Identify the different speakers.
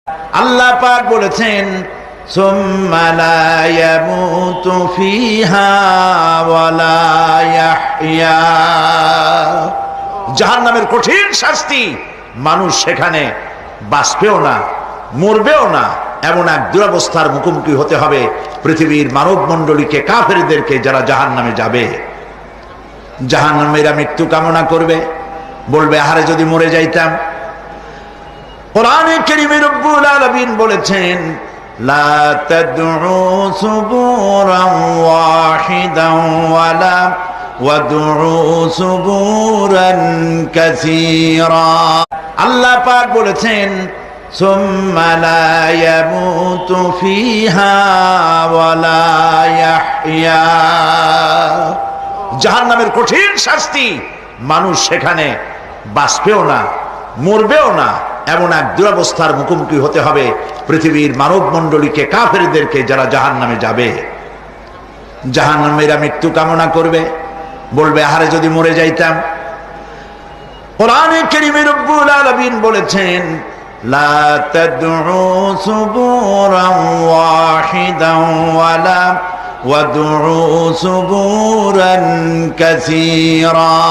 Speaker 1: আল্লাহ পাক বলেছেন সুম্মা লা ইয়ামুতু ফিহা ওয়া লা ইয়াহইয়া। জাহান্নামের কঠিন শাস্তি, মানুষ সেখানে বাঁচবেও না, মরবেও না, এমন এক দুরবস্থার মুখোমুখি হতে হবে পৃথিবীর মানব মণ্ডলীকে, কাফেরদেরকে, যারা জাহান্নামে যাবে। জাহান্নামীরা মৃত্যু কামনা করবে, বলবে আহারে যদি মরে যাইতাম। কোরআনে কারীমে রব্বুল আলামিন বলেছেন লা তাদউ সুবুরান ওয়াহিদান ওয়ালা ওয়াদউ সুবুরান কাসীরা। আল্লাহ পাক বলেছেন সুম্মা লা ইয়ামুতু ফিহা ওয়া লা ইয়াহইয়া। জাহান্নামের কঠিন শাস্তি, মানুষ সেখানে বাঁচবেও না, মরবেও না, এমন এক দুরবস্থার মুখোমুখি হতে হবে পৃথিবীর মানব মণ্ডলীকে, কাফেরদেরকে, যারা জাহান্নামে যাবে। জাহান্নামীরা মৃত্যু কামনা করবে, বলবে আহারে যদি মরে যাইতাম। কোরআনে কারীমে রব্বুল আলামিন বলেছেন লা তাদউ সুবুরান ওয়াহিদান ওয়ালা ওয়াদউ সুবুরান কাসীরা।